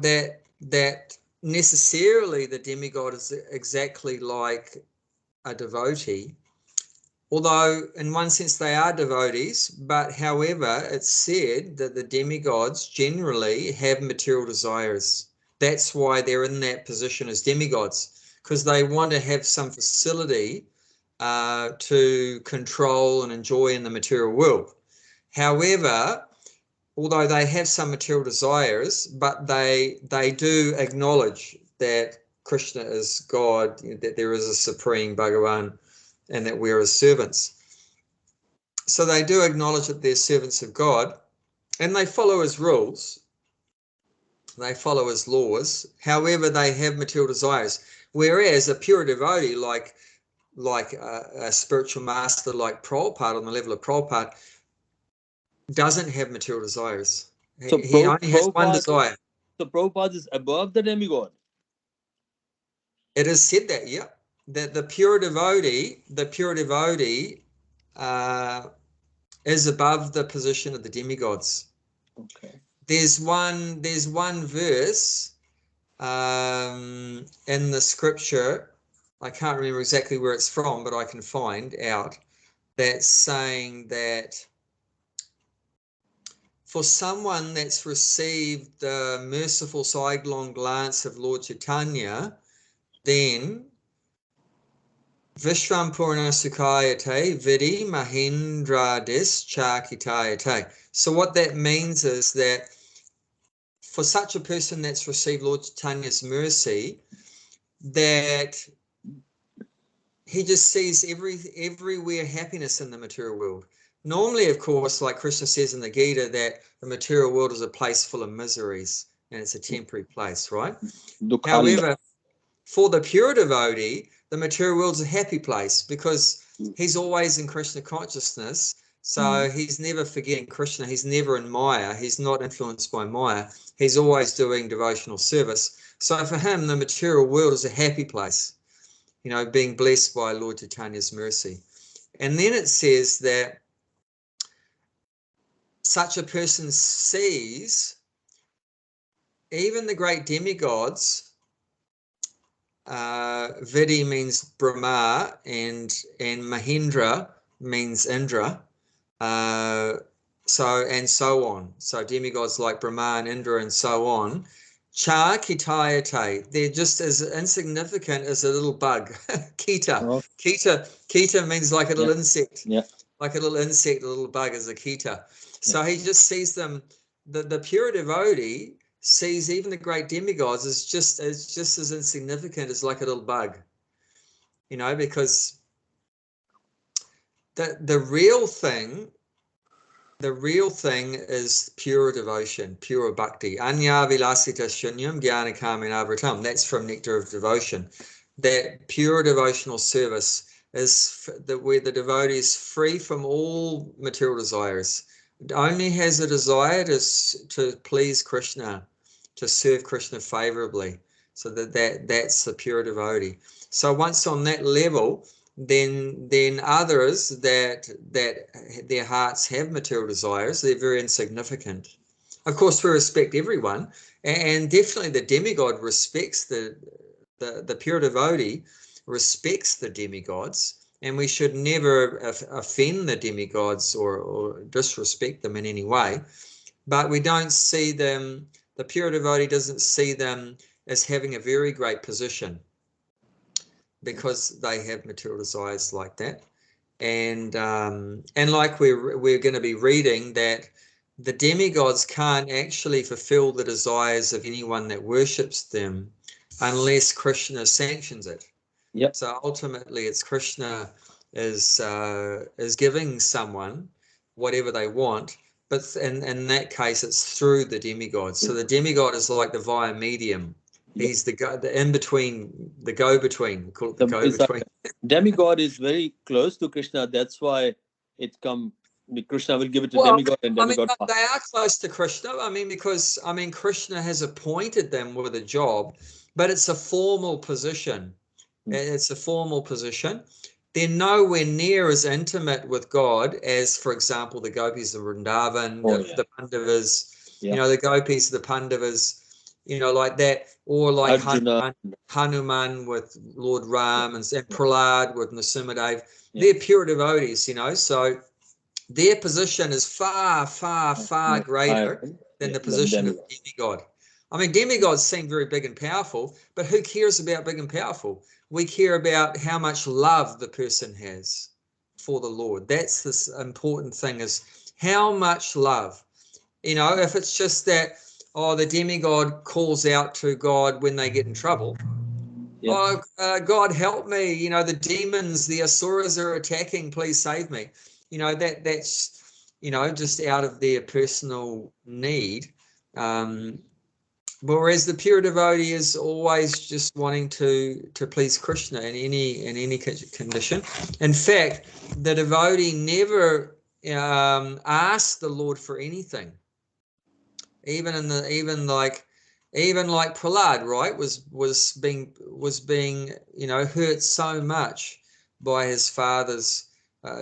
that necessarily the demigod is exactly like a devotee, although in one sense they are devotees, but however, it's said that the demigods generally have material desires. That's why they're in that position as demigods, because they want to have some facility to control and enjoy in the material world. However, although they have some material desires, but they do acknowledge that Krishna is God, that there is a supreme Bhagavan, and that we're his servants. So they do acknowledge that they're servants of God, and they follow his rules. They follow his laws. However, they have material desires. Whereas a pure devotee, like a spiritual master like Prabhupada, on the level of Prabhupada, doesn't have material desires. So he only has one desire. So Prabhupada is above the demigod. It is said that, yeah, that the pure devotee is above the position of the demigods. Okay. There's one verse in the scripture, I can't remember exactly where it's from, but I can find out, that's saying that for someone that's received the merciful sidelong glance of Lord Chaitanya, then Vishvam Purna Sukhayate Vidi Mahindra Dis Chakitayate. So what that means is that for such a person that's received Lord Chaitanya's mercy, that he just sees everywhere happiness in the material world. Normally, of course, like Krishna says in the Gita, that the material world is a place full of miseries and it's a temporary place, right? However, for the pure devotee, the material world's a happy place because he's always in Krishna consciousness. So he's never forgetting Krishna. He's never in Maya. He's not influenced by Maya. He's always doing devotional service. So for him, the material world is a happy place, you know, being blessed by Lord Chaitanya's mercy. And then it says that such a person sees even the great demigods. Vidi means Brahma and Mahindra means Indra. So on. So demigods like Brahma and Indra and so on. Cha kitayate. They're just as insignificant as a little bug. Kita. Oh. Kita means like a little insect. Yeah. Like a little insect, a little bug is a kita. So he just sees them, the pure devotee sees even the great demigods as just as insignificant as like a little bug. You know, because the real thing is pure devotion, pure bhakti. Anya vilasita shunyam jnana kaminavritam. That's from Nectar of Devotion. That pure devotional service is where the devotee is free from all material desires. It only has a desire to please Krishna, to serve Krishna favorably. So that's the pure devotee. So once on that level, then others that their hearts have material desires, they're very insignificant. Of course, we respect everyone, and definitely the demigod respects the pure devotee respects the demigods, and we should never offend the demigods or disrespect them in any way. But we don't see them, the pure devotee doesn't see them as having a very great position, because they have material desires like that. And like we're going to be reading, that the demigods can't actually fulfill the desires of anyone that worships them unless Krishna sanctions it. Yep. So ultimately it's Krishna is giving someone whatever they want, but in that case it's through the demigod. So the demigod is like the via medium. He's the in-between, the go-between. We call it the go-between. Demigod is very close to Krishna. That's why Krishna will give it to demigod and demigod. They are close to Krishna. Because Krishna has appointed them with a job, but it's a formal position. It's a formal position. They're nowhere near as intimate with God as, for example, the gopis of Vrindavan, the Pandavas. You know, the gopis, the Pandavas. you know, like that, or like Arjuna. Hanuman with Lord Ram and Prahlad with Nrsimhadev. Yeah. They're pure devotees, you know, so their position is far, far, far greater than the position of demigod. I mean, demigods seem very big and powerful, but who cares about big and powerful? We care about how much love the person has for the Lord. That's this important thing, is how much love. You know, if it's just that, oh, the demigod calls out to God when they get in trouble. Yeah. Oh, God, help me. You know, the demons, the asuras are attacking. Please save me. You know, that's, you know, just out of their personal need. Whereas the pure devotee is always just wanting to please Krishna in any condition. In fact, the devotee never asks the Lord for anything. Even like Prahlad, right, was being you know, hurt so much by his father's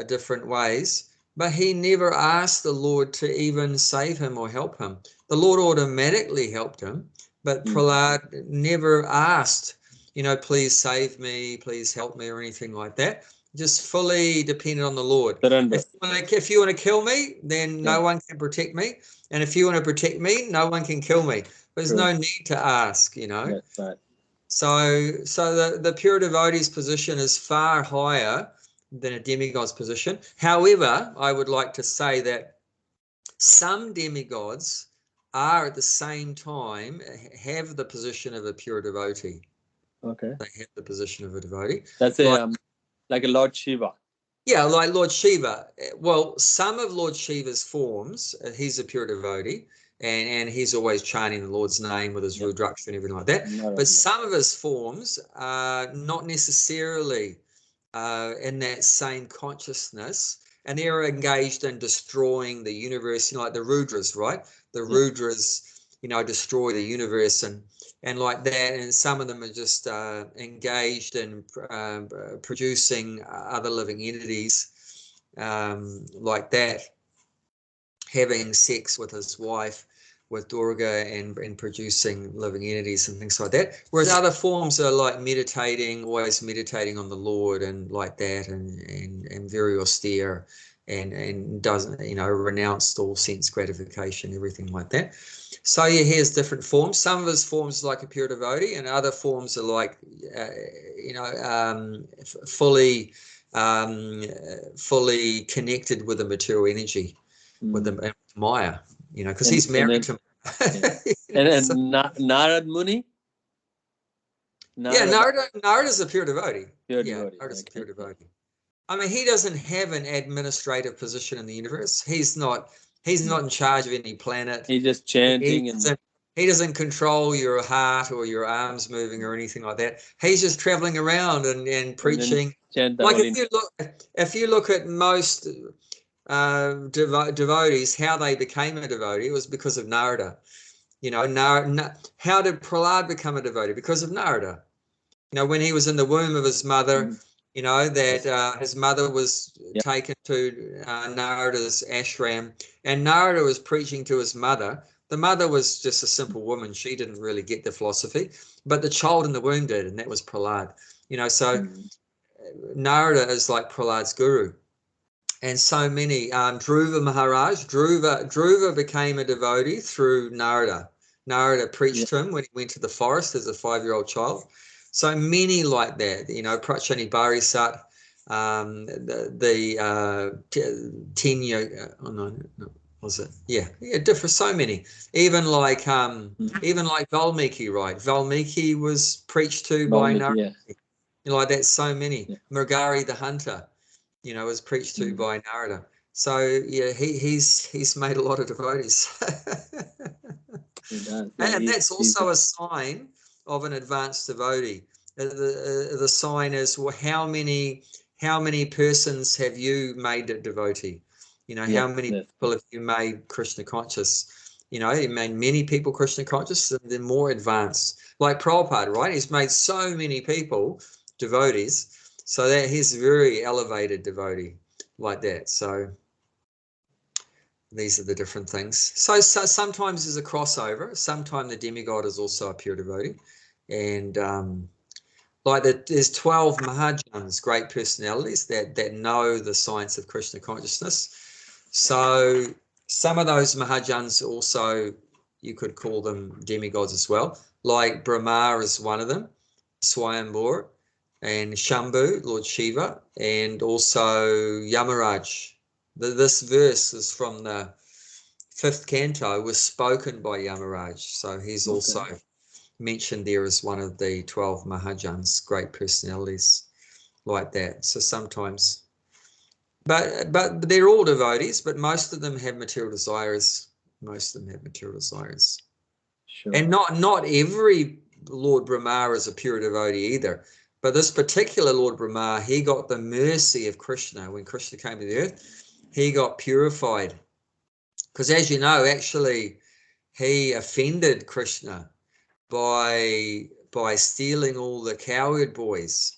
different ways, but he never asked the Lord to even save him or help him. The Lord automatically helped him, but Prahlad never asked, you know, please save me, please help me, or anything like that. Just fully dependent on the Lord. If you want to kill me, then no one can protect me. And if you want to protect me, no one can kill me. There's no need to ask, you know. Right. So the pure devotee's position is far higher than a demigod's position. However, I would like to say that some demigods are at the same time have the position of a pure devotee. Okay. They have the position of a devotee. That's like a Lord Shiva. Yeah, like Lord Shiva. Well, some of Lord Shiva's forms, he's a pure devotee, and he's always chanting the Lord's name with his Rudraksha and everything like that. But some of his forms are not necessarily in that same consciousness, and they're engaged in destroying the universe, you know, like the Rudras, right? The Rudras, you know, destroy the universe and like that, and some of them are just engaged in producing other living entities like that, having sex with his wife, with Durga, and producing living entities and things like that. Whereas other forms are like meditating, always meditating on the Lord and like that, and very austere, and doesn't, you know, renounced all sense gratification, everything like that. So yeah, he has different forms. Some of his forms are like a pure devotee, and other forms are like, you know, fully connected with the material energy, with the Maya, you know, because he's married to. And Narad Muni. Narada is a pure devotee. Devotee. Narada's a pure devotee. I mean, he doesn't have an administrative position in the universe. He's not in charge of any planet. He's just chanting. He doesn't control your heart or your arms moving or anything like that. He's just traveling around and preaching. Like if you look at most devotees, how they became a devotee, it was because of Narada. You know, how did Prahlad become a devotee? Because of Narada. You know, when he was in the womb of his mother, you know, that his mother was taken to Narada's ashram, and Narada was preaching to his mother. The mother was just a simple woman. She didn't really get the philosophy, but the child in the womb did, and that was Prahlad. You know, so Narada is like Prahlad's guru. And so many, Dhruva Maharaj, Dhruva became a devotee through Narada. Narada preached to him when he went to the forest as a 5-year-old child. So many like that, you know, Prachani Barisat, was it? Yeah, different. So many. Even like Valmiki, right? Valmiki was preached to by Narada. You know, like that. So many. Mrigari the hunter, you know, was preached to by Narada. So yeah, he's made a lot of devotees. And that's also a sign of an advanced devotee. The sign is, well, how many persons have you made a devotee? You know, how many people have you made Krishna conscious? You know, he made many people Krishna conscious, and they're more advanced. Like Prabhupada, right? He's made so many people devotees, so that he's a very elevated devotee like that. So these are the different things. So sometimes there's a crossover. Sometimes the demigod is also a pure devotee. And there's 12 Mahajans, great personalities that know the science of Krishna consciousness. So some of those Mahajans also, you could call them demigods as well. Like Brahma is one of them, Swayambhur, and Shambhu, Lord Shiva, and also Yamaraj. This verse is from the 5th canto, was spoken by Yamaraj. So he's also mentioned there as one of the 12 Mahajans, great personalities like that. So sometimes, but they're all devotees, but most of them have material desires. Most of them have material desires. Sure. And not every Lord Brahma is a pure devotee either. But this particular Lord Brahma, he got the mercy of Krishna. When Krishna came to the earth, he got purified. Because as you know, actually, he offended Krishna by stealing all the cowherd boys,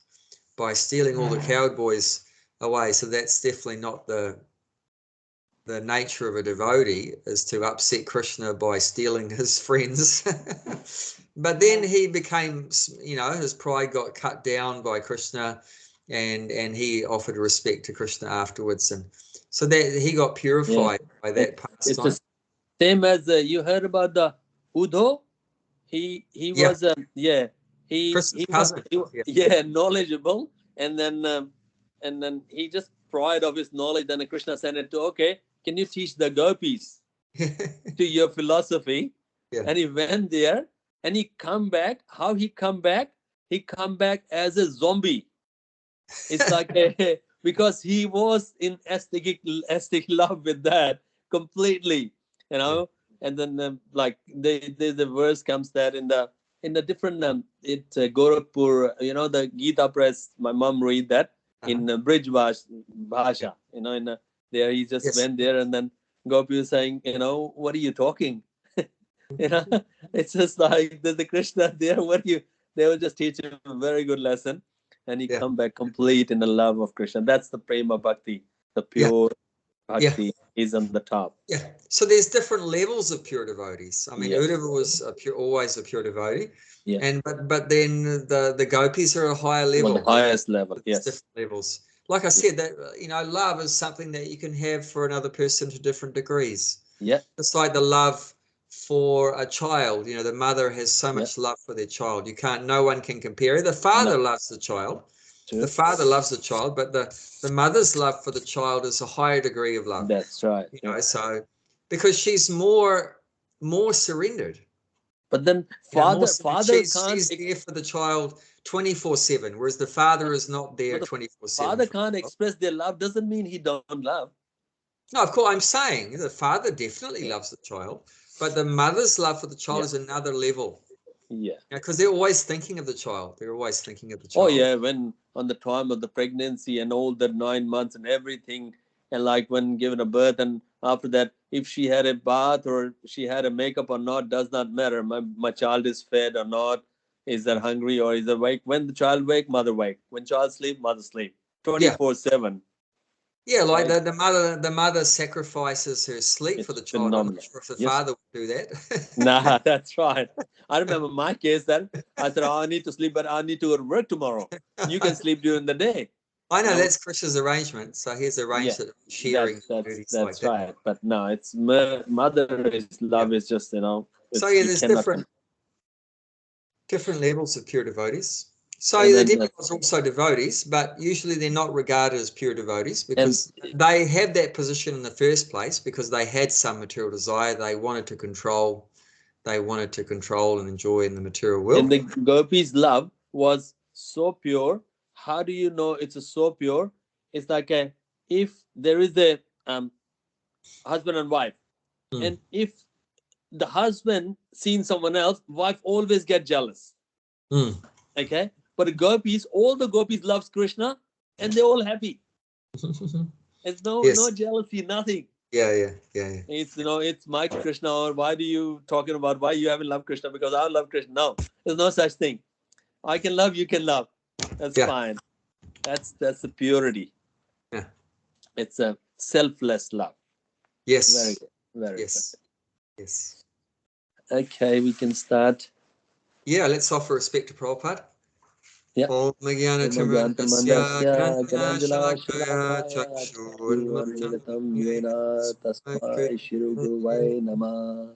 away. So that's definitely not the nature of a devotee, is to upset Krishna by stealing his friends. But then he became, his pride got cut down by Krishna, and he offered respect to Krishna afterwards, and so that he got purified by that pastime. It's the same as you heard about the Uddho. He was he was knowledgeable, and then he just pride of his knowledge. Then Krishna said it to, okay, can you teach the gopis to your philosophy? And he went there, and he come back. How he come back? He come back as a zombie. It's like because he was in ecstatic love with that completely, And then the verse comes that in the different Gorakhpur, the Gita press. My mom read that in Bridge Bhasha, there he just went there, and then Gopi was saying, what are you talking? It's just like the Krishna there. They will just teach him a very good lesson, and he come back complete in the love of Krishna. That's the prema bhakti, the pure bhakti is on the top. So there's different levels of pure devotees. I mean, Uddhava was always a pure devotee. But then the gopis are a higher level. The highest level, different levels. Like I said, that love is something that you can have for another person to different degrees. It's like the love for a child. The mother has so much love for their child. No one can compare. The father loves the child. The father loves the child, but the mother's love for the child is a higher degree of love. That's right. So because she's more surrendered. But then father she's there for the child 24/7, whereas the father is not there 24/7. Father can't express their love doesn't mean he don't love. No, of course, I'm saying the father definitely loves the child, but the mother's love for the child is another level. Because they're always thinking of the child. Oh yeah, when on the time of the pregnancy and all the 9 months and everything, and like when given a birth, and after that, if she had a bath or she had a makeup or not, does not matter. My child is fed or not, is that hungry or is that awake. When the child wake, mother wake. When child sleep, mother sleep. 24/7. Yeah, like the mother sacrifices her sleep for the child. Phenomenal. I'm not sure if the father would do that. Nah, that's right. I remember my case that I said, I need to sleep, but I need to go to work tomorrow. You can sleep during the day. I know that's Krishna's arrangement. So he's arranged it, sharing duties like that. That's right. But no, it's mother's love is just, So there's different levels of pure devotees. So the demigods are also devotees, but usually they're not regarded as pure devotees because they have that position in the first place because they had some material desire. They wanted to control and enjoy in the material world. And the gopis' love was so pure. How do you know it's so pure? It's like if there is a husband and wife, and if the husband seen someone else, wife always get jealous. Okay? But all the gopis loves Krishna, and they're all happy. There's no jealousy, nothing. Yeah. It's it's my Krishna, or why do you talking about why you haven't loved Krishna? Because I love Krishna. No, there's no such thing. I can love, you can love. That's fine. That's the purity. Yeah. It's a selfless love. Yes. Very good. Very yes. good. Yes. Okay, we can start. Yeah, let's offer respect to Prabhupada. Yeah. Om Jnana-Timirandasya Gnana Shalakaya Chakshurmilitam Yena Tasmai Shri Guruvai Namah.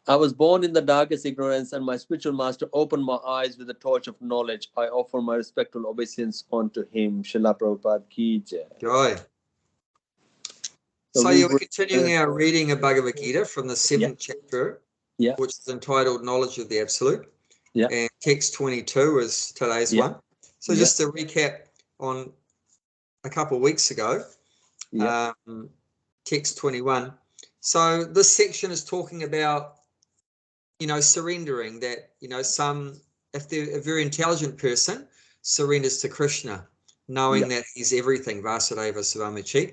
I was born in the darkest ignorance, and my spiritual master opened my eyes with the torch of knowledge. I offer my respectful obeisance unto him. Srila Prabhupada ki jai. Joy. So you were continuing our reading of Bhagavad Gita from the 7th chapter, which is entitled Knowledge of the Absolute. Yeah. And text 22 is today's one. So just to recap on a couple of weeks ago, text 21. So this section is talking about, surrendering, that, if they're a very intelligent person, surrenders to Krishna, knowing that he's everything, Vasudeva Savamiti.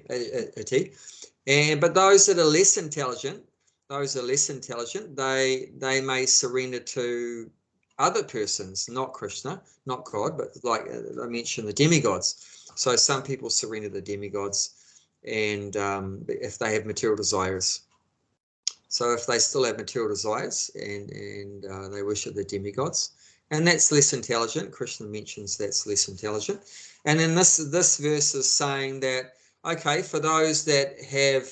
But those that are less intelligent, they may surrender to other persons, not Krishna, not God, but like I mentioned, the demigods. So some people surrender to the demigods, and if they have material desires. So if they still have material desires and they worship the demigods, and that's less intelligent. Krishna mentions that's less intelligent. And then this verse is saying that, okay, for those that have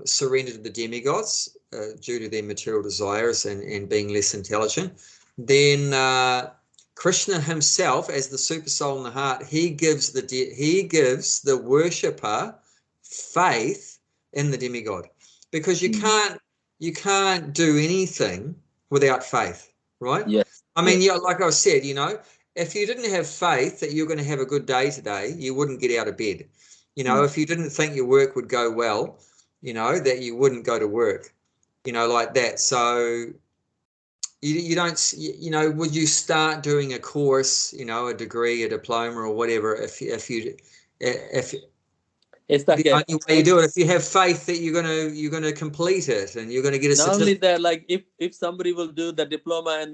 surrendered to the demigods due to their material desires and being less intelligent, then Krishna himself, as the super soul in the heart, he gives the worshipper faith in the demigod, because you can't do anything without faith, right? Yes. I mean, like I said, if you didn't have faith that you're going to have a good day today, you wouldn't get out of bed. If you didn't think your work would go well, that you wouldn't go to work, like that. So you don't, would you start doing a course, a degree, a diploma or whatever, if it's like the only way you do it, if you have faith that you're gonna complete it and you're gonna get a certificate. Not only that, like if somebody will do the diploma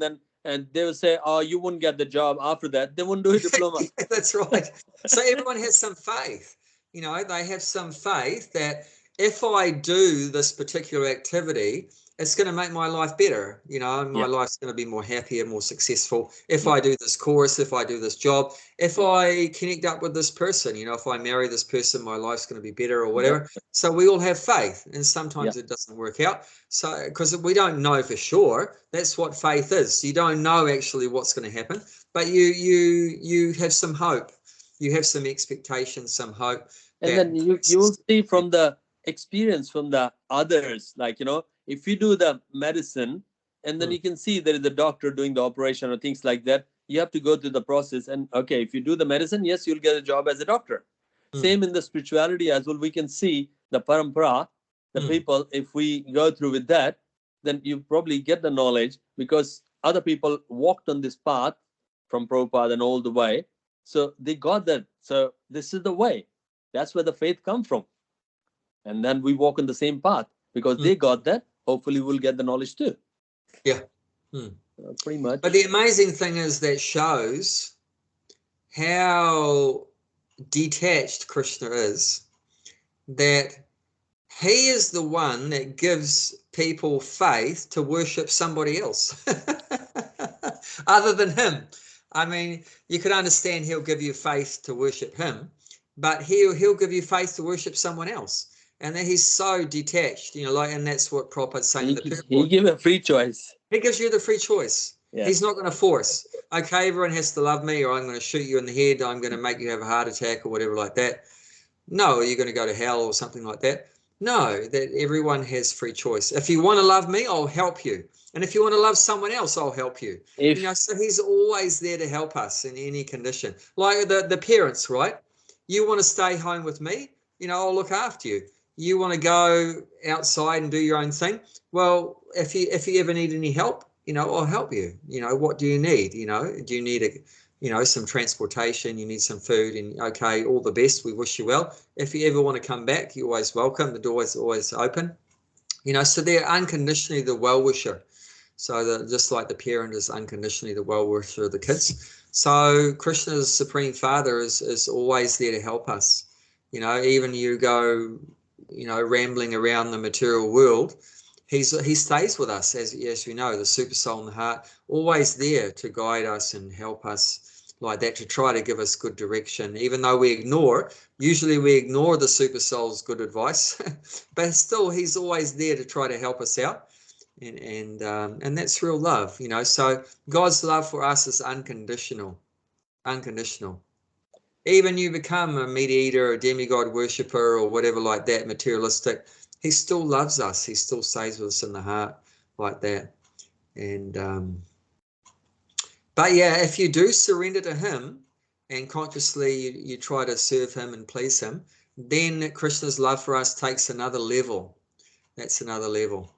and they will say, oh, you wouldn't get the job after that, they won't do a diploma. That's right. So everyone has some faith. They have some faith that if I do this particular activity, it's going to make my life better. My life's going to be more happier, more successful. If I do this course, if I do this job, if I connect up with this person, if I marry this person, my life's going to be better or whatever. So we all have faith, and sometimes it doesn't work out. So because we don't know for sure, that's what faith is. You don't know actually what's going to happen, but you have some hope. You have some expectation, some hope. And then you will see from the experience from the others, like, if you do the medicine and then you can see there is a doctor doing the operation or things like that, you have to go through the process. And okay, if you do the medicine, yes, you'll get a job as a doctor. Same in the spirituality as well. We can see the parampara, the people, if we go through with that, then you probably get the knowledge, because other people walked on this path from Prabhupada and all the way. So they got that. So this is the way. That's where the faith comes from. And then we walk on the same path because they got that. Hopefully we'll get the knowledge too. Yeah. Pretty much. But the amazing thing is that shows how detached Krishna is, that he is the one that gives people faith to worship somebody else other than him. I mean, you could understand he'll give you faith to worship him, but he'll give you faith to worship someone else. And then he's so detached, and that's what Prabhupada's saying. He gives a free choice. He gives you the free choice. Yeah. He's not going to force, okay, everyone has to love me, or I'm going to shoot you in the head, I'm going to make you have a heart attack or whatever like that. No, you're going to go to hell or something like that. No, that everyone has free choice. If you want to love me, I'll help you. And if you want to love someone else, I'll help you. So he's always there to help us in any condition. Like the parents, right? You want to stay home with me, I'll look after you. You want to go outside and do your own thing? Well, if you ever need any help, I'll help you. What do you need? Do you need some transportation? You need some food? And okay, all the best. We wish you well. If you ever want to come back, you're always welcome. The door is always open. So they're unconditionally the well-wisher. So just like the parent is unconditionally the well-wisher of the kids. So Krishna's Supreme Father is always there to help us. Even you go rambling around the material world, he stays with us, as we know, the super soul in the heart, always there to guide us and help us like that, to try to give us good direction, even though usually we ignore the super soul's good advice, but still he's always there to try to help us out. And that's real love, so God's love for us is unconditional. Even you become a meat eater, a demigod worshipper, or whatever like that, materialistic, he still loves us. He still stays with us in the heart like that. And but yeah, if you do surrender to him and consciously you try to serve him and please him, then Krishna's love for us takes another level. That's another level,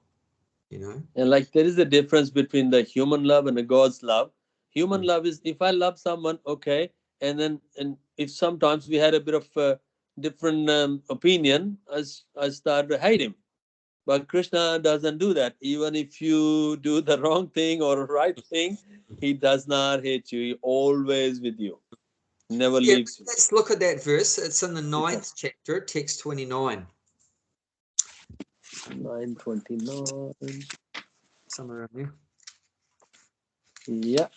And like there is a difference between the human love and the God's love. Human love is, if I love someone, okay, and if sometimes we had a bit of different opinion, I start to hate him. But Krishna doesn't do that. Even if you do the wrong thing or right thing, he does not hate you. He always with you. Never leaves you. Let's look at that verse. It's in the 9th chapter, text 29. 9:29. Somewhere around there. Yeah.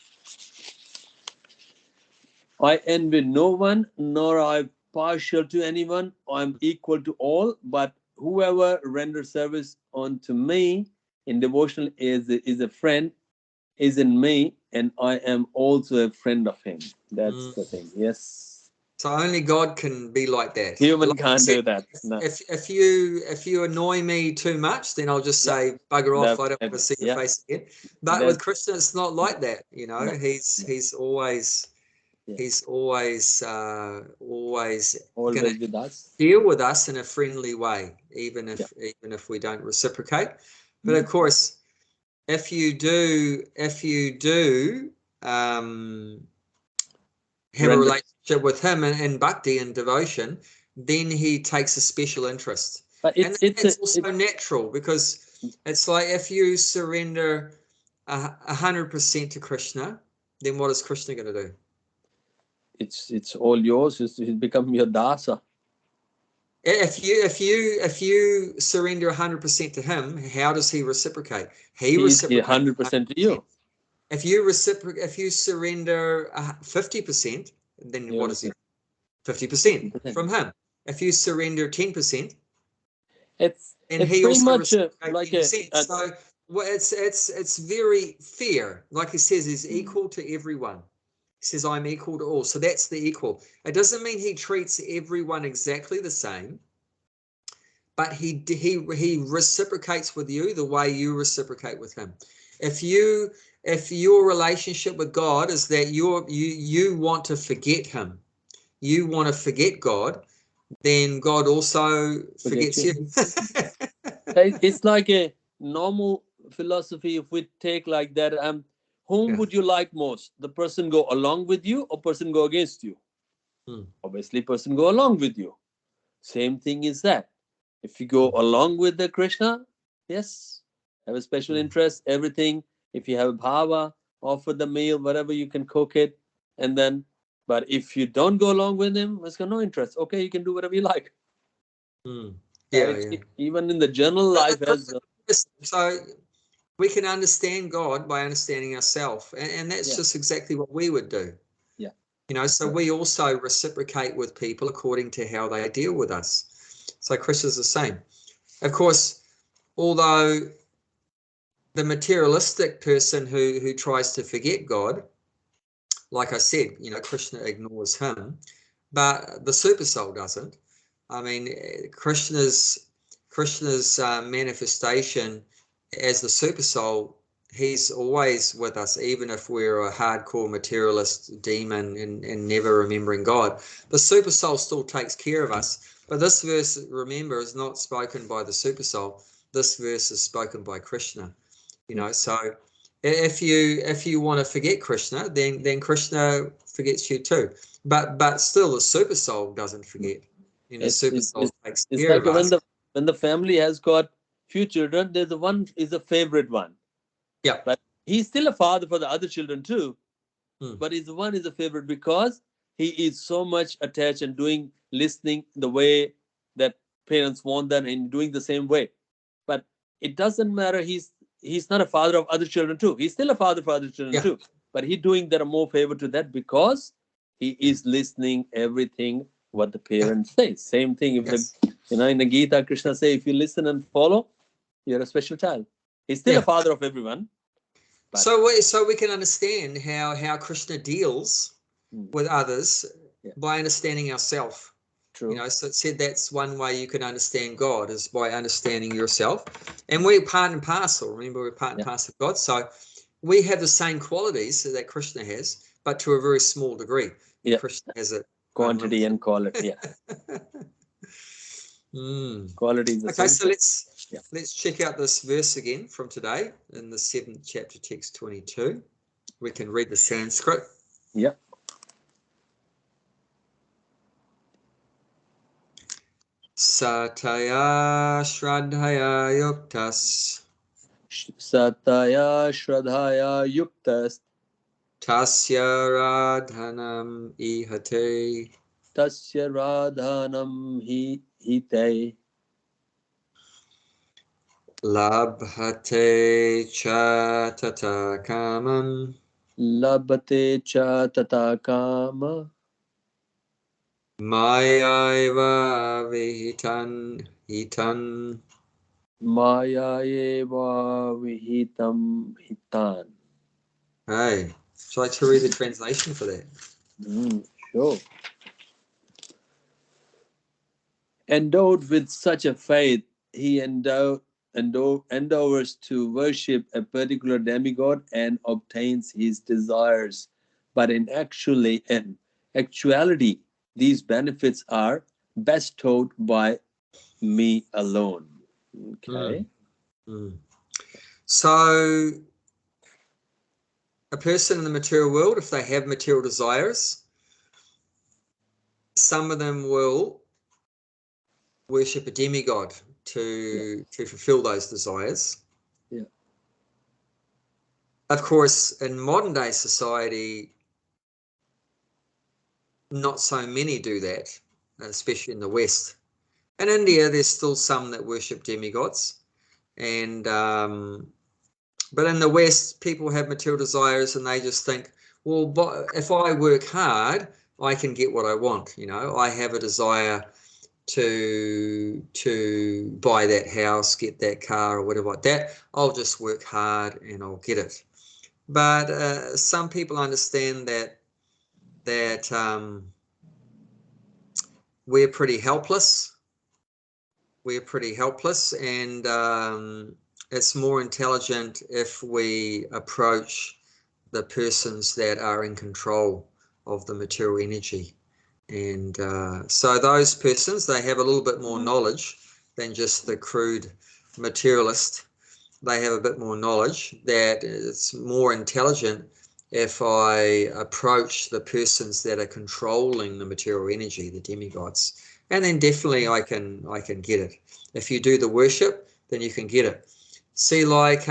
I envy no one, nor I partial to anyone. I am equal to all, but whoever renders service unto me in devotional is a friend, is in me, and I am also a friend of him. That's the thing. Yes. So only God can be like that. Human can't do that. No. If you annoy me too much, then I'll just say bugger off. I don't want to see your face again. But with Krishna, it's not like that. No. He's always going with us. Deal with us in a friendly way, even if we don't reciprocate. But of course, if you do have a relationship with him in bhakti and devotion, then he takes a special interest. But it's also natural, because it's like if you surrender 100% to Krishna, then what is Krishna going to do? It's all yours. It's become your dasa. If you surrender 100% to him, how does he reciprocate? He reciprocates 100% to you. If you surrender 50%, then what is he? 50% from him. If you surrender 10%, it's pretty much like 10%. So it's very fair. Like he says, he's equal to everyone. He says, I'm equal to all. So that's the equal. It doesn't mean he treats everyone exactly the same, but he reciprocates with you the way you reciprocate with him. If your relationship with God is that you want to forget him, you want to forget God, then God also forgets you. It's like a normal philosophy. If we take like that, whom would you like most? The person go along with you or person go against you? Obviously, person go along with you. Same thing is that. If you go along with the Krishna, yes, have a special interest, everything. If you have a bhava, offer the meal, whatever, you can cook it. And then, but if you don't go along with him, it's got no interest. Okay, you can do whatever you like. Even in the general life. So we can understand God by understanding ourselves. And that's just exactly what we would do. So we also reciprocate with people according to how they deal with us. So Krishna's the same. Of course, although the materialistic person who tries to forget God, like I said, Krishna ignores him, but the super soul doesn't. I mean, Krishna's manifestation as the super soul, he's always with us, even if we're a hardcore materialist demon and never remembering God. The super soul still takes care of us. But this verse, remember, is not spoken by the super soul. This verse is spoken by Krishna. So if you want to forget Krishna, then Krishna forgets you too. But still, the super soul doesn't forget. Super soul takes care of us. When the family has got few children, there's one is a favorite one. Yeah. But he's still a father for the other children too. But his one is a favorite because he is so much attached and listening the way that parents want that and doing the same way. But it doesn't matter. He's not a father of other children too. He's still a father for other children too. But he's doing that a more favor to that because he is listening everything what the parents say. Same thing. If in the Gita, Krishna say, if you listen and follow, you're a special child. He's still a father of everyone. So we can understand how Krishna deals with others by understanding ourselves. True. So it said that's one way you can understand God is by understanding yourself. And we're part and parcel. Remember, we're part and parcel of God. So we have the same qualities that Krishna has, but to a very small degree. Krishna has it. Quantity and quality. Quality is the same. So let's check out this verse again from today in the 7th chapter, text 22. We can read the Sanskrit. Sataya Shraddhaya Yuktas. Sataya Shraddhaya Yuktas. Tasya Radhanam Ihate. Tasya Radhanam Hite. Labhate cha tata kamam. Labhate cha tata kama. Mayaiva vihitan hitan. Mayaiva vihitam hitan. Hey, would you like to read the translation for that? Sure. Endowed with such a faith, he endeavors to worship a particular demigod and obtains his desires. But in actuality, these benefits are bestowed by me alone. Okay. So a person in the material world, if they have material desires, some of them will worship a demigod to fulfill those desires. Of course, in modern day society, not so many do that, especially in the West. In India, there's still some that worship demigods, and but in the West, people have material desires, and they just think, well, if I work hard, I can get what I want. I have a desire to buy that house, get that car, or whatever like that. I'll just work hard and I'll get it. But some people understand that we're pretty helpless. And it's more intelligent if we approach the persons that are in control of the material energy. And so those persons, they have a little bit more knowledge than just the crude materialist. They have a bit more knowledge that it's more intelligent if I approach the persons that are controlling the material energy, the demigods. And then definitely I can get it. If you do the worship, then you can get it. See, like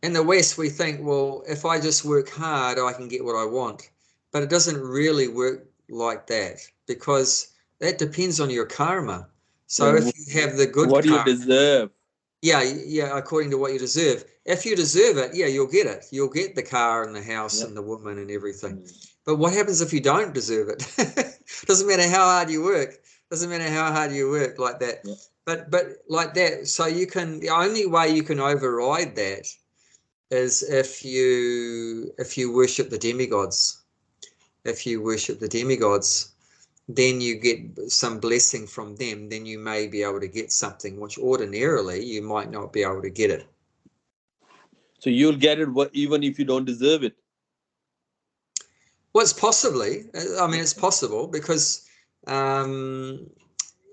in the West, we think, well, if I just work hard, I can get what I want. But it doesn't really work like that, because that depends on your karma. So if you have the good what karma, you deserve. Yeah, according to what you deserve. If you deserve it, you'll get it. You'll get the car and the house and the woman and everything. But what happens if you don't deserve it? Doesn't matter how hard you work. Like that. But like that, so the only way you can override that is if you worship the demigods. If you worship the demigods, then you get some blessing from them, then you may be able to get something which ordinarily you might not be able to get it. So you'll get it even if you don't deserve it? Well, it's it's possible, because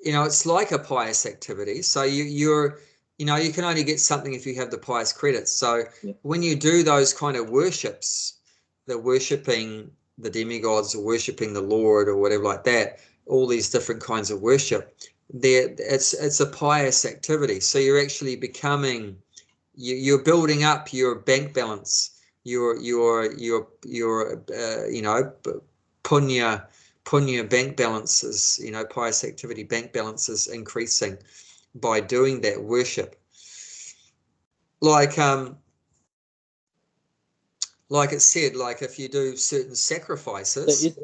it's like a pious activity. So you can only get something if you have the pious credits. So when you do those kind of worships, the worshipping the demigods or worshipping the Lord or whatever like that, all these different kinds of worship, it's a pious activity. So you're actually you're building up your bank balance, your punya bank balances, pious activity bank balances increasing by doing that worship. Like it said, like if you do certain sacrifices,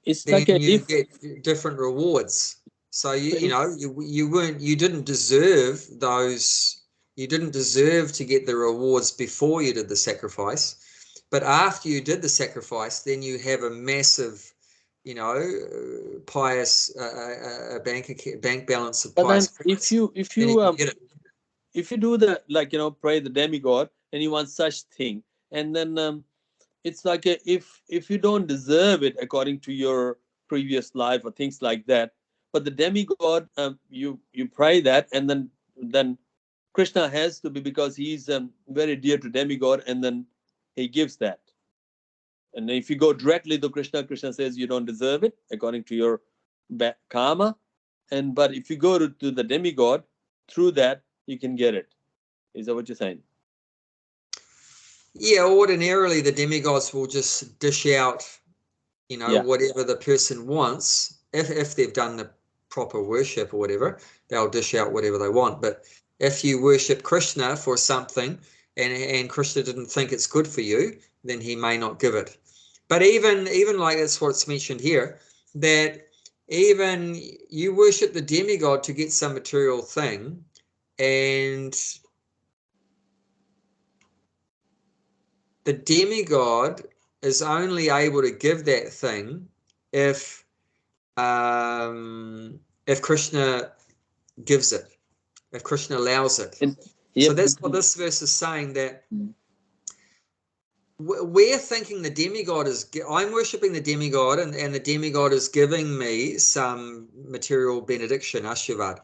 it's then like you get different rewards. So you didn't deserve those. You didn't deserve to get the rewards before you did the sacrifice, but after you did the sacrifice, then you have a massive, pious bank balance of but pious. then if you do the, like, pray the demigod and you want such thing, and then it's like if you don't deserve it according to your previous life or things like that, but the demigod, you pray that, and then Krishna has to be, because he's very dear to demigod, and then he gives that. And if you go directly to Krishna, Krishna says you don't deserve it according to your karma, but if you go to the demigod, through that you can get it. Is that what you're saying? Yeah, ordinarily the demigods will just dish out, whatever the person wants. If they've done the proper worship or whatever, they'll dish out whatever they want. But if you worship Krishna for something and Krishna didn't think it's good for you, then he may not give it. But even like that's what's mentioned here, that even you worship the demigod to get some material thing, and the demigod is only able to give that thing if Krishna gives it, if Krishna allows it. So that's what this verse is saying, that we're thinking the demigod is, I'm worshipping the demigod, and the demigod is giving me some material benediction, ashirvad.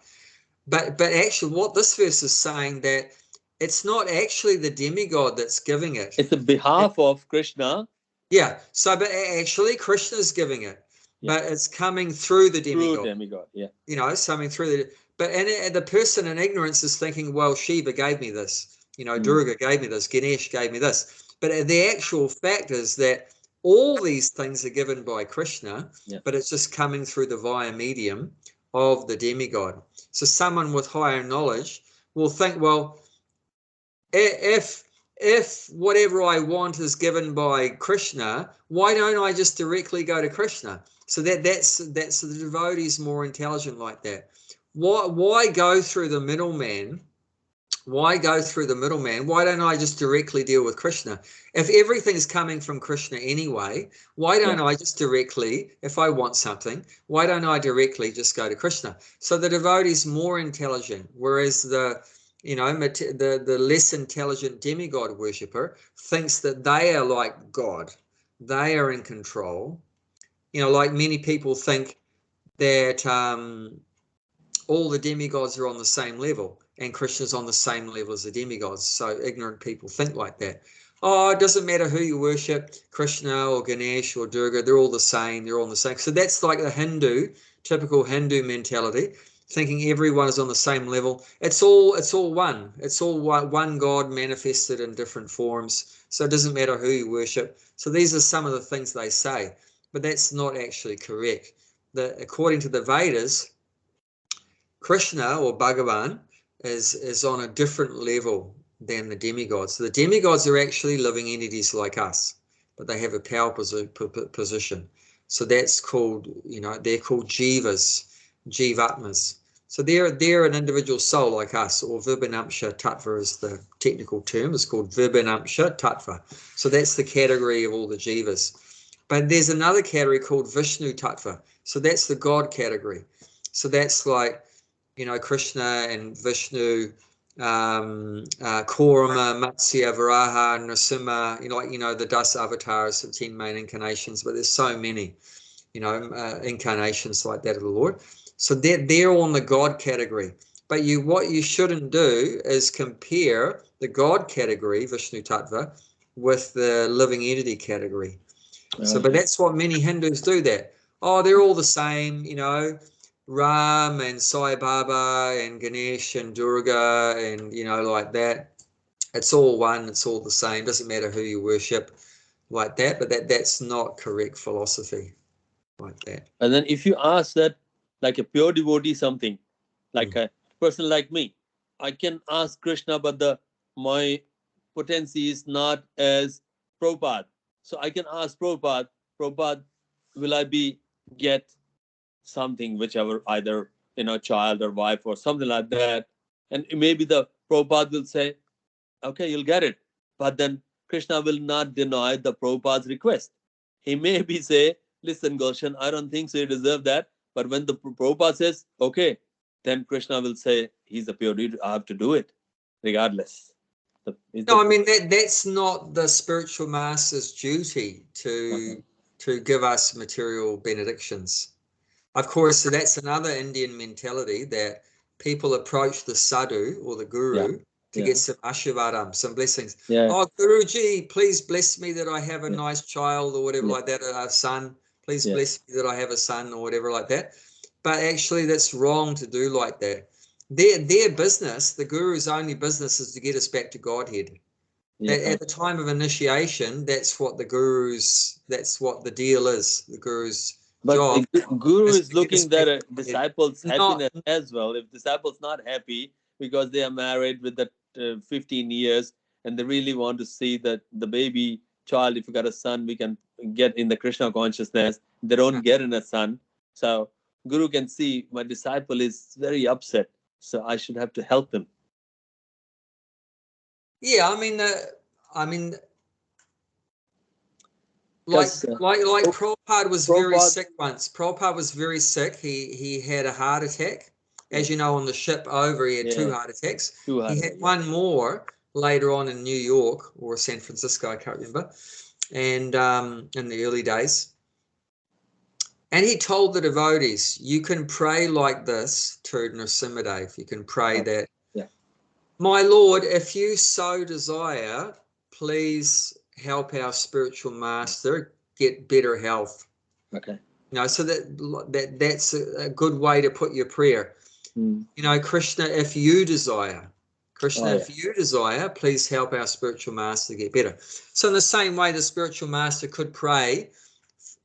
But actually what this verse is saying, that it's not actually the demigod that's giving it. It's on behalf of Krishna. Yeah. So, but actually Krishna's giving it, but it's coming through the demigod. Through demigod, yeah. Something through the, and the person in ignorance is thinking, well, Shiva gave me this, Durga gave me this, Ganesh gave me this. But the actual fact is that all these things are given by Krishna, but it's just coming through the via medium of the demigod. So someone with higher knowledge will think, well, if whatever I want is given by Krishna, why don't I just directly go to Krishna? So that's the devotees more intelligent like that. Why go through the middleman? Why go through the middleman? Why don't I just directly deal with Krishna? If everything's coming from Krishna anyway, why don't I just directly, if I want something, why don't I directly just go to Krishna? So the devotee's more intelligent, whereas the less intelligent demigod worshipper thinks that they are like God. They are in control. Like many people think that all the demigods are on the same level, and Krishna's on the same level as the demigods. So ignorant people think like that. Oh, it doesn't matter who you worship, Krishna or Ganesh or Durga, they're all the same. They're all the same. So that's like the typical Hindu mentality, thinking everyone is on the same level. It's all one. It's all one God manifested in different forms. So it doesn't matter who you worship. So these are some of the things they say, but that's not actually correct. According to the Vedas, Krishna or Bhagavan is on a different level than the demigods. So the demigods are actually living entities like us, but they have a power position. So that's called, they're called jivas, jivatmas. So they're an individual soul like us, or vibhanamsha tattva is the technical term. It's called vibhanamsha tattva. So that's the category of all the jivas. But there's another category called Vishnu tattva. So that's the God category. So that's like, Krishna and Vishnu, Kurma, Matsya, Varaha, Nrsimha, the 10 avatars, the 10 main incarnations, but there's so many, incarnations like that of the Lord. So they're on the God category. But what you shouldn't do is compare the God category, Vishnu Tattva, with the living entity category. So, but that's what many Hindus do that. Oh, they're all the same, Ram and Sai Baba and Ganesh and Durga and, like that. It's all one. It's all the same. Doesn't matter who you worship like that. But that's not correct philosophy. Like that. And then if you ask that, like a pure devotee something, like a person like me, I can ask Krishna, but my potency is not as Prabhupada. So I can ask Prabhupada, will I get something, whichever, either child or wife or something like that, and maybe the Prabhupada will say, okay, you'll get it, but then Krishna will not deny the Prabhupada's request. He maybe say, listen, Goshen, I don't think so you deserve that, but when the Prabhupada says okay, then Krishna will say, he's a pure dude, I have to do it regardless. No, I mean that's not the spiritual master's duty to give us material benedictions. Of course, so that's another Indian mentality, that people approach the sadhu or the guru to get some ashivadam, some blessings. Oh, Guruji, please bless me that I have a nice child or whatever like that, a son. Please bless me that I have a son or whatever like that. But actually, that's wrong to do like that. Their business, the guru's only business, is to get us back to Godhead. At the time of initiation, that's what the deal is. The guru's job. The guru is looking at a disciple's happiness as well. If disciple's not happy because they are married with that 15 years and they really want to see that the baby child, if you got a son, we can get in the Krishna consciousness. They don't get in a son. So guru can see my disciple is very upset. So I should have to help him. Yeah, I mean, like Prabhupada was very sick once. Prabhupada was very sick. He had a heart attack. As you know, on the ship over, he had 2 heart attacks. He had one more later on in New York or San Francisco, I can't remember, and in the early days. And he told the devotees, you can pray like this to Nrsimhadev. You can pray that, my Lord, if you so desire, please help our spiritual master get better health. Okay. So that's a good way to put your prayer. Krishna, if you desire, if you desire, please help our spiritual master get better. So in the same way, the spiritual master could pray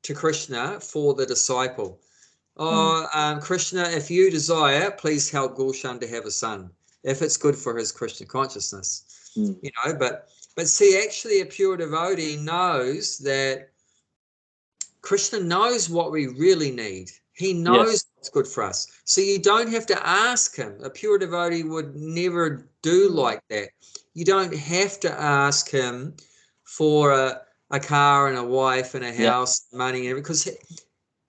to Krishna for the disciple. Krishna, if you desire, please help Gulshan to have a son, if it's good for his Krishna consciousness. But see, actually a pure devotee knows that Krishna knows what we really need. He knows what's good for us. So you don't have to ask him. A pure devotee would never do like that. You don't have to ask him for a car and a wife and a house, money, because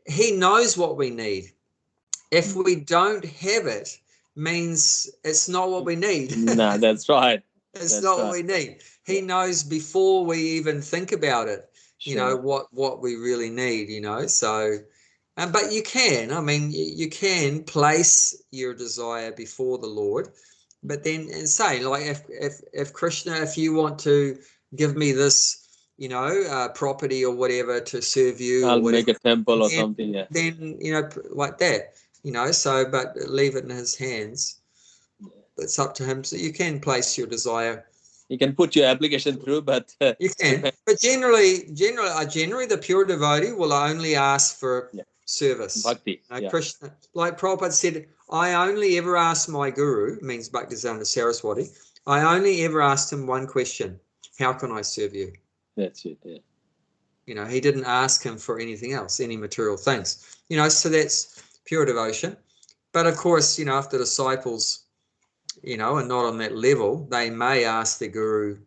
he knows what we need. If we don't have it, means it's not what we need. No, that's right. It's not what we need. He knows before we even think about it, what we really need, so, but you can, you can place your desire before the Lord, but then say, like, if Krishna, if you want to give me this, property or whatever to serve you, I'll or whatever, make a temple or something, then, like that, so, but leave it in his hands. It's up to him. So you can place your desire. You can put your application through, but you can. But generally, the pure devotee will only ask for service. Bhakti. Krishna, like Prabhupada said, I only ever asked my guru, means Bhaktisiddhanta Saraswati, I only ever asked him one question: how can I serve you? That's it. Yeah. He didn't ask him for anything else, any material things. So that's pure devotion. But of course, if the disciples, are not on that level, they may ask the guru,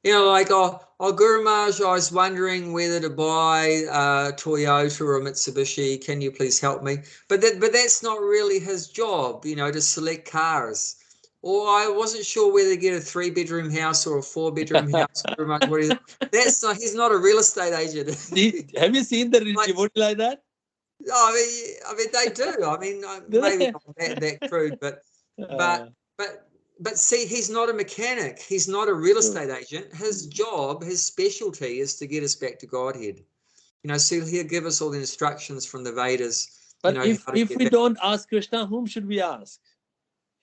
like, oh, Guru Maharaj, I was wondering whether to buy a Toyota or a Mitsubishi. Can you please help me? But that's not really his job, to select cars. Or I wasn't sure whether to get a 3-bedroom house or a 4-bedroom house. He's not a real estate agent. Have you seen the devotee like that? I mean, they do. Maybe not that crude, but see, he's not a mechanic. He's not a real estate agent. His job, his specialty, is to get us back to Godhead. So he'll give us all the instructions from the Vedas. But if we don't ask Krishna, whom should we ask?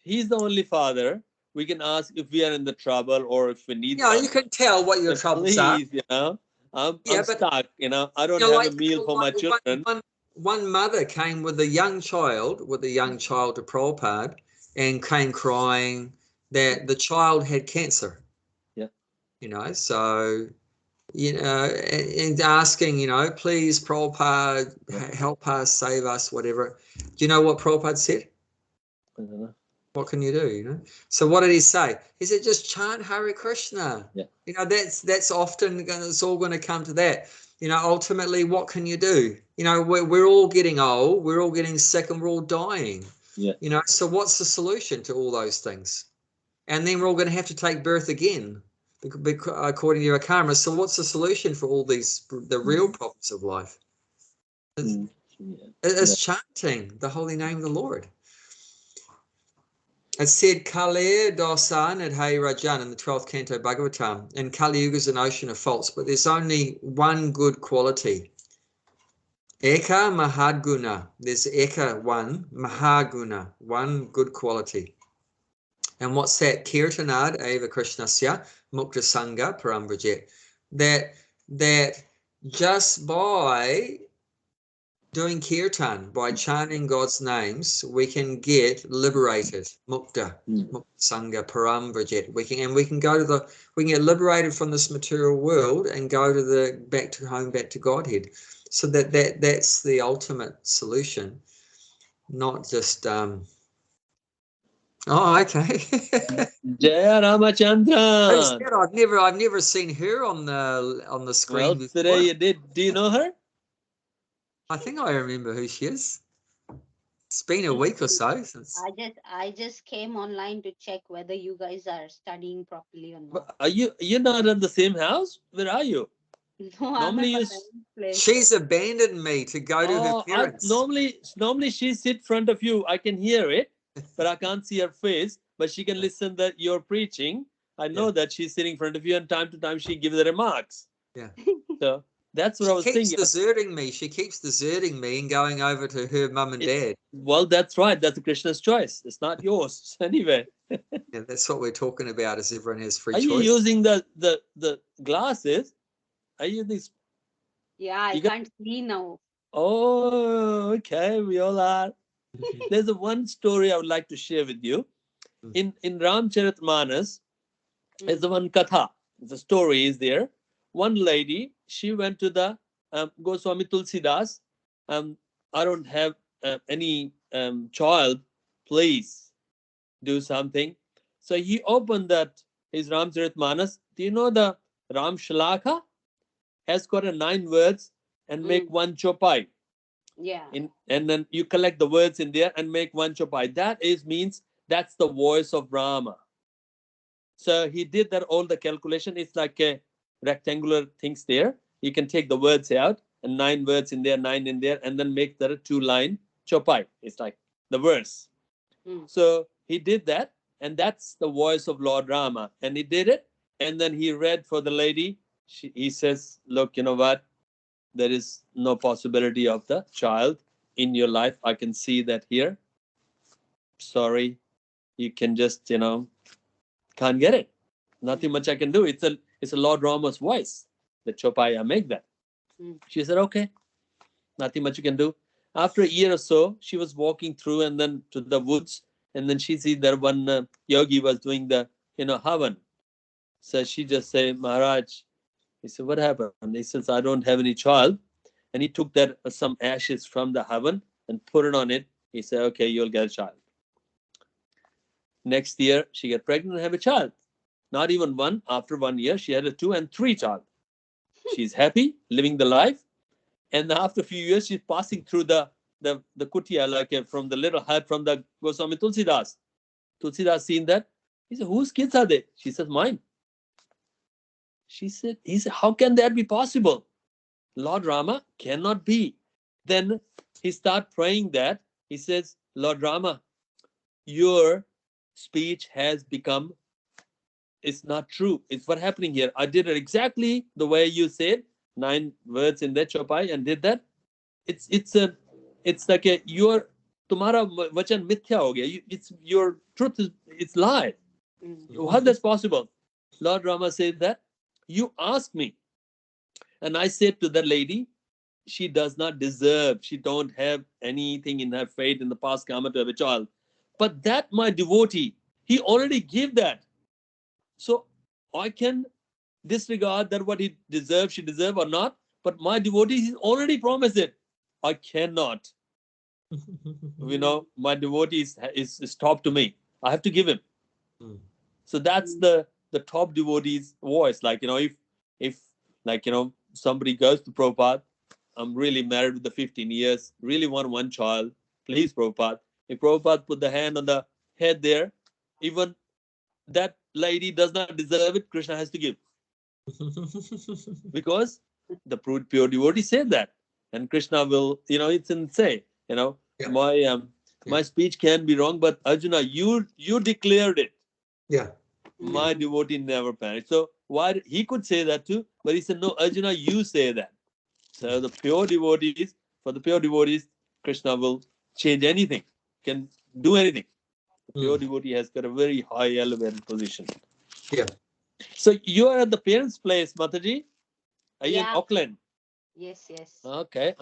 He's the only Father. We can ask if we are in the trouble or if we need. You can tell what your troubles are. I'm stuck, I don't have a meal for my children. One mother came with a young child to Prabhupada and came crying that the child had cancer. Yeah. So, and asking, please, Prabhupada, help us, save us, whatever. Do you know what Prabhupada said? I don't know. What can you do, So what did he say? He said, just chant Hare Krishna. Yeah. That's often, it's all going to come to that. Ultimately, what can you do? We're all getting old, we're all getting sick, and we're all dying. Yeah. So what's the solution to all those things? And then we're all going to have to take birth again, according to your karma. So what's the solution for all the real problems of life? It's chanting the holy name of the Lord. It said, Kale dosan at Hey Rajan in the 12th canto Bhagavatam, and Kali Yuga is an ocean of faults, but there's only one good quality. Eka Mahaguna. There's Eka, one, Mahaguna, one good quality. And what's that? Kirtanad eva Krishnasya mukta sangha parambrajet. That just by doing kirtan, by chanting God's names, we can get liberated. Mukta sangha parambrajet. We can get liberated from this material world and go to back to Godhead. So that's the ultimate solution, not just Oh, okay. Jaya Ramachandran. I've never seen her on the screen Well, before. today you did. Do you know her? I think I remember who she is. It's been a week or so since. I just came online to check whether you guys are studying properly or not. But you're not in the same house? Where are you? No, normally I'm at my place. She's abandoned me to go to her parents. Normally she sit in front of you. I can hear it, but I can't see her face. But she can listen that you're preaching. I know that she's sitting in front of you, and time to time she gives the remarks. Yeah. So that's what I was thinking. She keeps deserting me and going over to her mum and dad. Well, that's right. That's Krishna's choice. It's not yours anyway. Yeah, that's what we're talking about. Is everyone has free choice? Are you using the glasses? Are you this? Yeah, I can't see now. Oh, okay. We all are. There's one story I would like to share with you. In Ramcharitmanas, there's the one katha. The story is there. One lady, she went to the Goswami Tulsidas. I don't have any child. Please do something. So he opened his Ramcharitmanas. Do you know the Ram Shalaka has got 9 words and make one chopai? Yeah. And then you collect the words in there and make one chopai. That means that's the voice of Rama. So he did that, all the calculation. It's like a rectangular things there. You can take the words out and 9 words in there, 9 in there, and then make the 2-line chopai. It's like the verse. So he did that, and that's the voice of Lord Rama. And he did it, and then he read for the lady. He says, look, you know what? There is no possibility of the child in your life. I can see that here. Sorry, you can just, can't get it. Nothing much I can do. It's a Lord Rama's voice. The chopai, I make that. She said, okay, nothing much you can do. After a year or so, she was walking through and then to the woods, and then she sees that one yogi was doing the, havan. So she just said, Maharaj, he said, what happened? And he says, I don't have any child. And he took that some ashes from the havan and put it on it. He said, okay, you'll get a child. Next year, she got pregnant and have a child. Not even one. After 1 year, she had a 2 and 3 child. She's happy, living the life. And after a few years, she's passing through the kutia, like from the little hut from the Goswami Tulsidas. Tulsidas seen that. He said, whose kids are they? She says, mine. He said, how can that be possible? Lord Rama cannot be. Then he start praying that. He says, Lord Rama, your speech has become, it's not true. It's what happening here. I did it exactly the way you said, 9 words in that chopai, and did that. It's like your tumhara vachan mithya ho gaya. It's your truth it's lie. How that's possible? Lord Rama said that you asked me, And I said to that lady, she does not deserve, she don't have anything in her fate in the past karma to have a child. But that my devotee, he already gave that. So I can disregard that what he deserves, she deserve or not. But my devotee, he's already promised it. I cannot. My devotee is top to me. I have to give him. So that's the top devotee's voice. Like, if like, somebody goes to Prabhupada, I'm really married with the 15 years, really want one child, please Prabhupada. If Prabhupada put the hand on the head there, even that lady does not deserve it, Krishna has to give. Because the pure devotee said that. And Krishna will, it's in say, my speech can be wrong, but Arjuna, you declared it. Yeah. My devotee never perished. So why he could say that too, but he said, no, Arjuna, you say that. So the pure devotees, for the pure devotees, Krishna will change anything, can do anything. The pure devotee has got a very high elevated position. Yeah. So you are at the parents' place, Mataji? Are you in Auckland? Yes. Okay.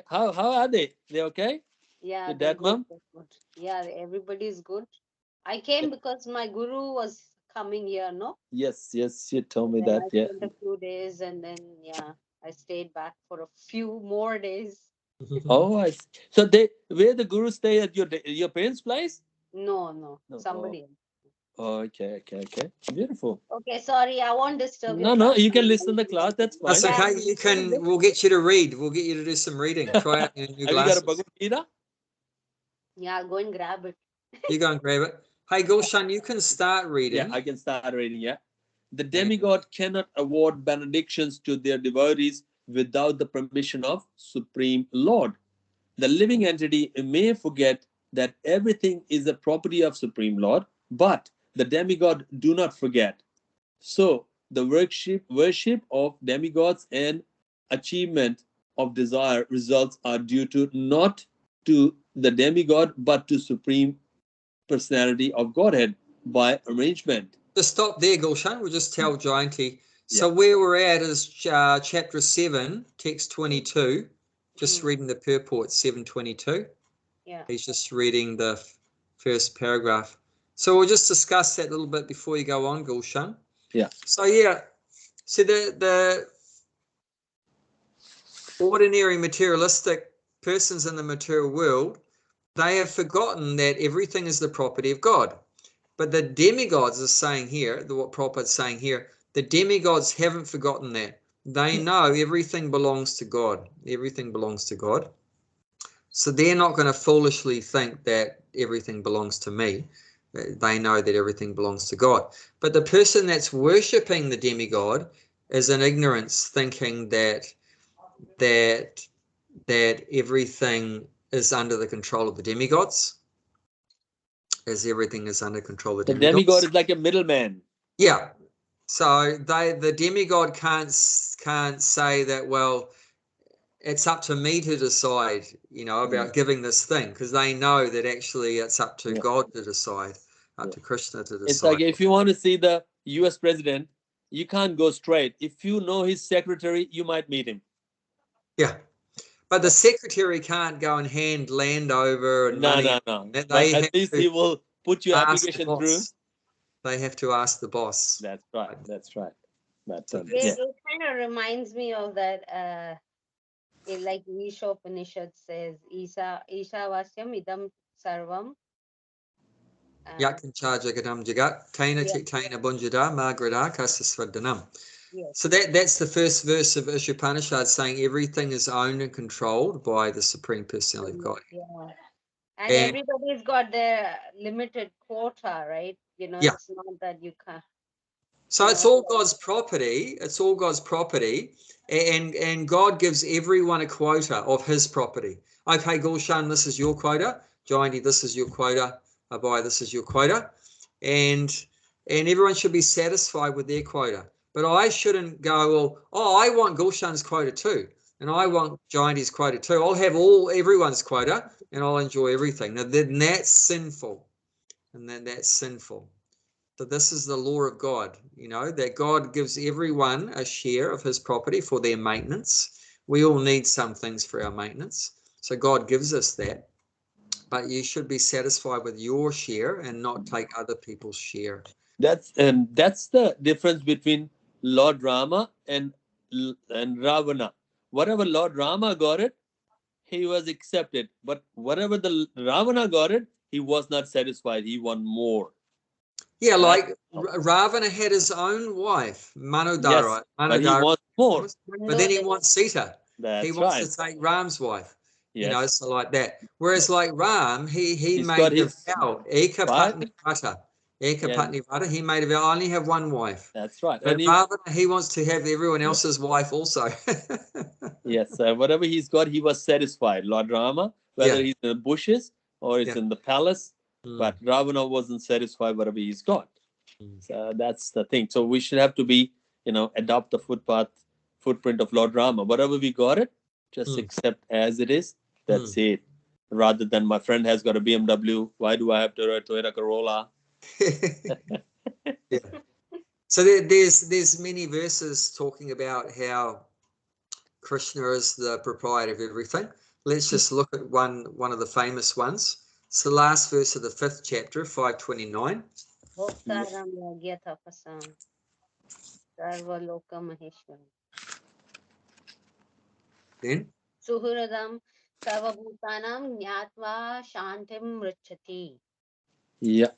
How are they? They okay? Yeah, your they're dad, good, mom? good. Yeah, everybody is good. I came because my guru was coming here, no? Yes, you told me Then that. I Yeah. spent a few days, and then I stayed back for a few more days. Oh, I see. So where the guru stay at your parents' place? No, somebody else. Oh, okay. Beautiful. Okay, sorry, I won't disturb your No, class. you can listen to the class. That's fine. That's okay. We'll get you to read. We'll get you to do some reading. Try out your new Have glasses. you got a Bhagavad Gita? Yeah, I'll go and grab it. You go and grab it. Hey, Gulshan, you can start reading. Yeah, I can start reading. Yeah. The demigod cannot award benedictions to their devotees without the permission of Supreme Lord. The living entity may forget that everything is the property of Supreme Lord, but the demigod do not forget. So the worship of demigods and achievement of desire results are due to not to the demigod but to Supreme Personality of Godhead by arrangement. Just stop there, Gulshan. We'll just tell Jayanti. So where we're at is chapter 7, text 22. Just reading the purport, 722. Yeah. He's just reading the first paragraph. So we'll just discuss that a little bit before you go on, Gulshan. Yeah. So the ordinary materialistic persons in the material world, they have forgotten that everything is the property of God. But the demigods are saying here, what Prabhupada's saying here, the demigods haven't forgotten that. They know everything belongs to God. Everything belongs to God. So they're not going to foolishly think that everything belongs to me. They know that everything belongs to God. But the person that's worshipping the demigod is in ignorance, thinking that everything is under the control of the demigods. As everything is under control of the demigods. The demigod is like a middleman. Yeah. So the demigod can't say that, well, it's up to me to decide, about giving this thing, because they know that actually it's up to God to decide, up to Krishna to decide. It's like if you want to see the US president, you can't go straight. If you know his secretary, you might meet him. Yeah. But the secretary can't go and hand land over and money. No. But at least he will put your application through. They have to ask the boss. That's right. But, it kind of reminds me of that, like Isha Upanishad says, Isha Vasyam Idam Sarvam. Yakancha Jagadam Jagat, Taina Taina Bunjada, Margrada, Kasasvadanam. Yes. So that's the first verse of Isha Upanishad, saying everything is owned and controlled by the Supreme Personality of God. Yeah. And everybody's got their limited quota, right? It's not that you can't. So it's all God's property. It's all God's property. And God gives everyone a quota of his property. Okay, Gulshan, this is your quota. Jayanti, this is your quota. Abai, this is your quota. And everyone should be satisfied with their quota. But I shouldn't go, well, I want Gulshan's quota too. And I want Jayanti's quota too. I'll have everyone's quota and I'll enjoy everything. Now, then that's sinful. And then that's sinful. So this is the law of God, you know, that God gives everyone a share of his property for their maintenance. We all need some things for our maintenance. So God gives us that. But you should be satisfied with your share and not take other people's share. That's the difference between Lord Rama and Ravana. Whatever Lord Rama got it, he was accepted. But whatever the Ravana got it, he was not satisfied. He wanted more. Yeah, like Ravana had his own wife, Manodara. Yes, but he wants more. But then he wants Sita. That's he wants right. to take Ram's wife. Yes. You know, so like that. Whereas like Ram, he He's made got the his vow, Eka wife. Patni Vrata. Eka Patni Vrata, he made a vow, I only have one wife. That's right. But Ravana, he wants to have everyone else's wife also. Yes, whatever he's got, he was satisfied. Lord Rama, whether he's in the bushes or it's in the palace, but Ravana wasn't satisfied whatever he's got. So that's the thing. So we should have to be, you know, adopt the footprint of Lord Rama. Whatever we got it, just accept as it is. That's it. Rather than my friend has got a BMW, why do I have to a Toyota Corolla? Yeah. So there's many verses talking about how Krishna is the proprietor of everything. Let's just look at one of the famous ones. It's the last verse of the 5th chapter, 529. Then Suhuradam Sarvabhutanam Nyatva Shantim Richati. Yeah.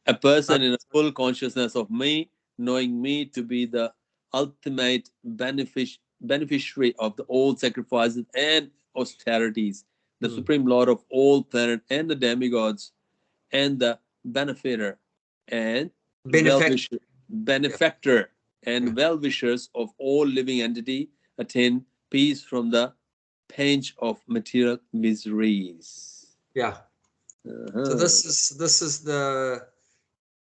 A person in a full consciousness of me, knowing me to be the ultimate beneficiary of the all sacrifices and austerities, the Supreme Lord of all planets and the demigods, and the benefactor and benefactor and well-wishers of all living entity, attain peace from the pinch of material miseries. Yeah. So this is the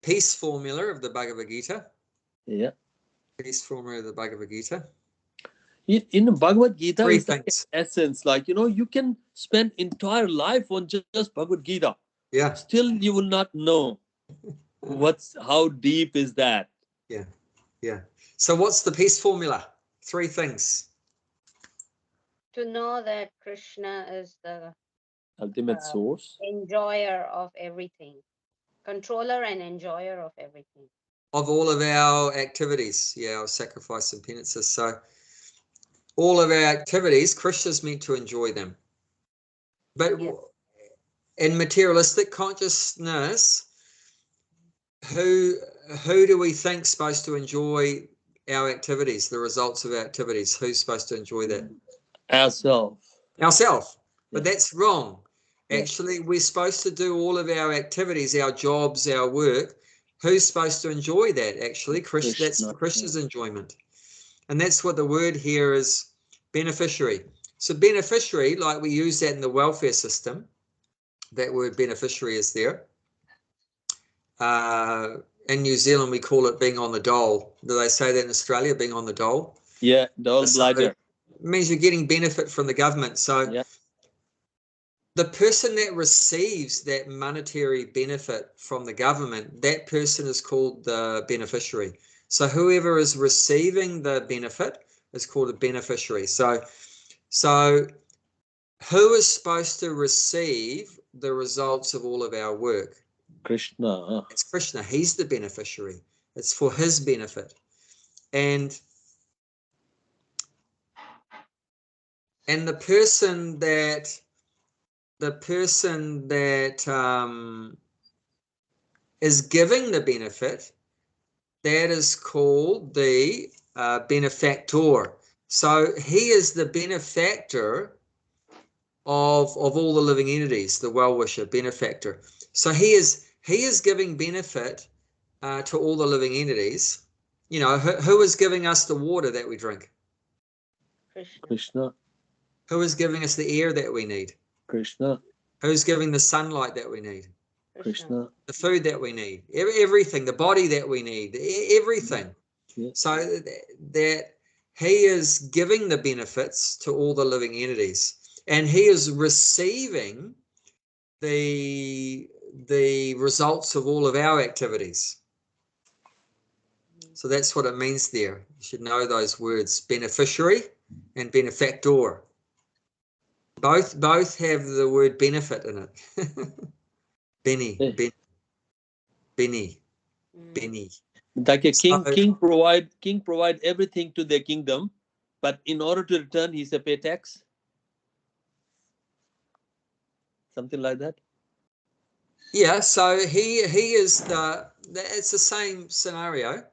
peace formula of the Bhagavad Gita. Yeah. Peace formula of the Bhagavad Gita. In the Bhagavad Gita, Three is the things. essence. Like, you know, you can spend entire life on just Bhagavad Gita. Yeah. Still, you will not know how deep is that. Yeah. Yeah. So what's the peace formula? 3 things. To know that Krishna is the ultimate source, enjoyer of everything, controller and enjoyer of everything. Of all of our activities, our sacrifice and penances. So all of our activities, Krishna's meant to enjoy them. But in materialistic consciousness, who do we think is supposed to enjoy our activities, the results of our activities? Who's supposed to enjoy that? Ourselves. But that's wrong. Actually, we're supposed to do all of our activities, our jobs, our work. Who's supposed to enjoy that? Actually, Krishna. That's Krishna's enjoyment. And that's what the word here is, beneficiary. So beneficiary, like we use that in the welfare system, that word beneficiary is there. In New Zealand, we call it being on the dole. Do they say that in Australia, being on the dole? Yeah, dole blighter. It means you're getting benefit from the government. So the person that receives that monetary benefit from the government, that person is called the beneficiary. So whoever is receiving the benefit is called a beneficiary. So who is supposed to receive the results of all of our work? Krishna. It's Krishna. He's the beneficiary. It's for his benefit. And the person that is giving the benefit, that is called the benefactor. So he is the benefactor of all the living entities, the well-wisher, benefactor. So he is giving benefit to all the living entities. You know, who is giving us the water that we drink? Krishna. Who is giving us the air that we need? Krishna. Who's giving the sunlight that we need? Krishna. The food that we need, everything, the body that we need, everything. Yeah. So that he is giving the benefits to all the living entities, and he is receiving the results of all of our activities. So that's what it means there. You should know those words, beneficiary and benefactor. Both have the word benefit in it. Benny. Like a king provide everything to their kingdom, but in order to return, he said pay tax. Something like that. Yeah, so he is it's the same scenario.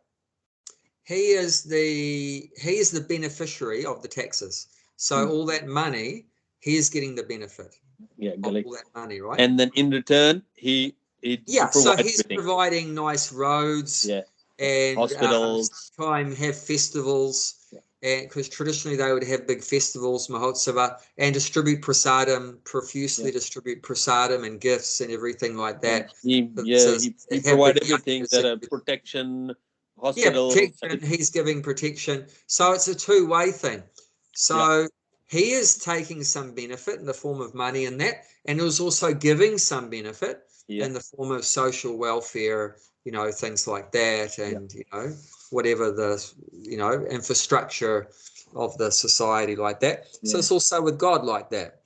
He is the beneficiary of the taxes. So all that money, he is getting the benefit. Yeah, of all that money, right? And then in return, so he's providing nice roads, and hospitals. Have festivals, because traditionally they would have big festivals, Mahotsava, and distribute prasadam, profusely distribute prasadam and gifts and everything like that. He provided everything, protection, hospitals. Protection. He's giving protection. So it's a two-way thing. So he is taking some benefit in the form of money in that, and it was also giving some benefit in the form of social welfare, things like that, and whatever the infrastructure of the society like that. So it's also with God like that.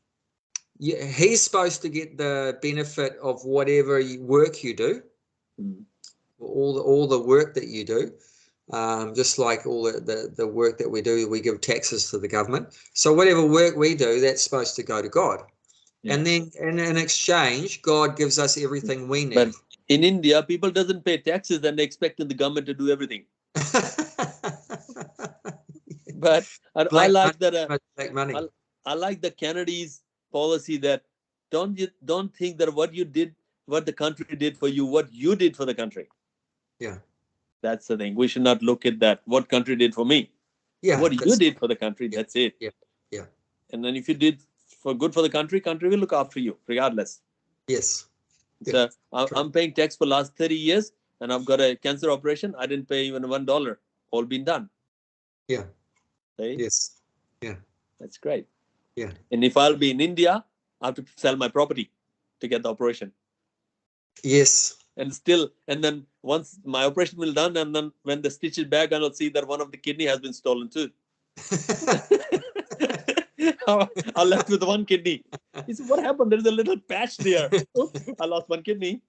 He's supposed to get the benefit of whatever work you do, all the work that you do. Just like all the work that we do, we give taxes to the government. So whatever work we do, that's supposed to go to God. And then in exchange, God gives us everything we need. But in India, people doesn't pay taxes and they expect the government to do everything. But I like that. I like the Kennedy's policy that don't think that what the country did for you, what you did for the country. Yeah. That's the thing. We should not look at that. What country did for me? Yeah. What you did for the country, that's it. Yeah. Yeah. And then if you did good for the country will look after you regardless. Yes. So I'm paying tax for last 30 years and I've got a cancer operation. I didn't pay even $1. All been done. Yeah. See? Yes. Yeah. That's great. Yeah. And if I'll be in India, I have to sell my property to get the operation. Yes. And then once my operation will done, and then when the stitch is back, I'll see that one of the kidney has been stolen too. I'm left with one kidney. He said, what happened? There's a little patch there. Oops, I lost one kidney.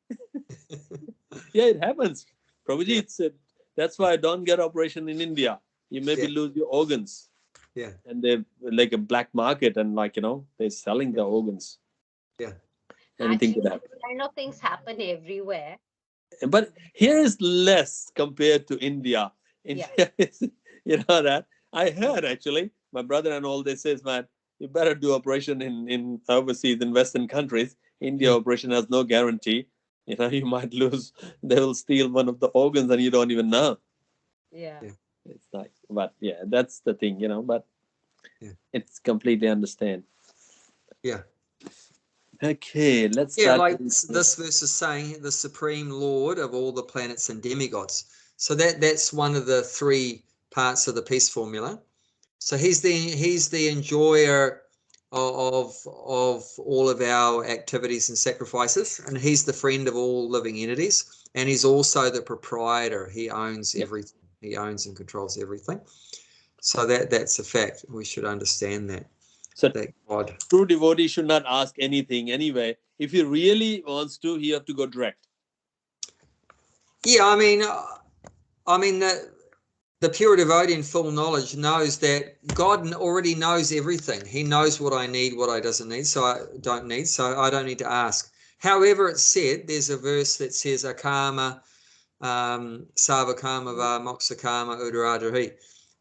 Yeah, it happens. Prabhuji said, that's why I don't get operation in India. You maybe lose your organs. Yeah. And they're like a black market and they're selling the organs. Yeah. Anything could happen. Kind of things happen everywhere. But here is less compared to India. India is, that. I heard actually, my brother and all, they says, man, you better do operation in overseas, in Western countries. India operation has no guarantee. You might lose, they will steal one of the organs and you don't even know. Yeah. It's nice. But that's the thing, but it's completely understand. Yeah. Okay, let's start. Like this verse is saying the supreme Lord of all the planets and demigods. So that's one of the three parts of the peace formula. So he's the enjoyer of all of our activities and sacrifices, and he's the friend of all living entities, and he's also the proprietor. He owns everything. He owns and controls everything. So that's a fact. We should understand that. So true devotee should not ask anything anyway. If he really wants to, he have to go direct. Yeah, I mean the pure devotee in full knowledge knows that God already knows everything. He knows what I need, what I don't need, so I don't need to ask. However, it's said, there's a verse that says akama, savakama va moksakama udaradari,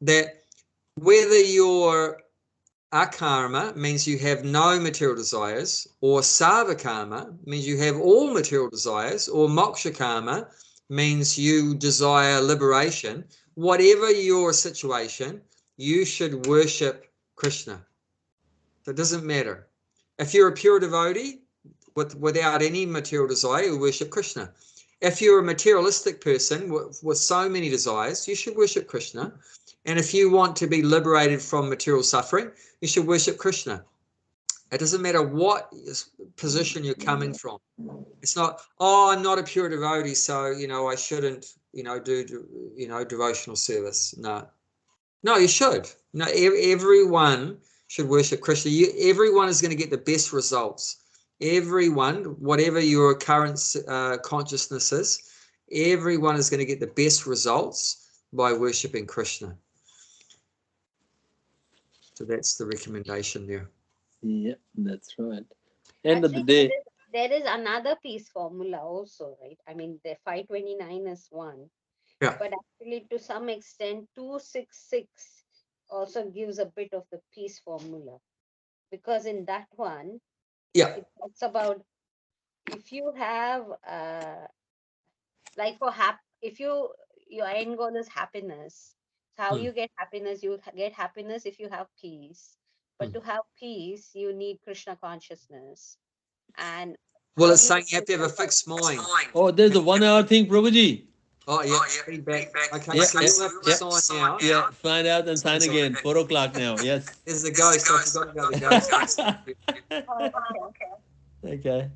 that whether you're akarma means you have no material desires, or savakama means you have all material desires, or mokshakama means you desire liberation. Whatever your situation, you should worship Krishna. So it doesn't matter. If you're a pure devotee without any material desire, you worship Krishna. If you're a materialistic person with so many desires, you should worship Krishna. And if you want to be liberated from material suffering, you should worship Krishna. It doesn't matter what position you're coming from. It's not, oh, I'm not a pure devotee, so, I shouldn't, do, devotional service. No, you should. Everyone should worship Krishna. Everyone is going to get the best results. Everyone, whatever your current consciousness is, everyone is going to get the best results by worshipping Krishna. So that's the recommendation there. Yeah, that's right. End of the day. There is another peace formula also, right? I mean, the 529 is one. Yeah. But actually, to some extent, 266 also gives a bit of the peace formula. Because in that one, it talks about if you have, if your end goal is happiness, how you get happiness? You get happiness if you have peace. But to have peace, you need Krishna consciousness. And well, it's saying you have to have a fixed mind. Oh, there's a 1 hour thing, Prabhuji. Oh, yeah. Feedback. Okay, yeah, so you'll have to sign out. Yeah, sign out and sign again. 4 o'clock now, yes. There's the ghost. I forgot about the ghost. Okay.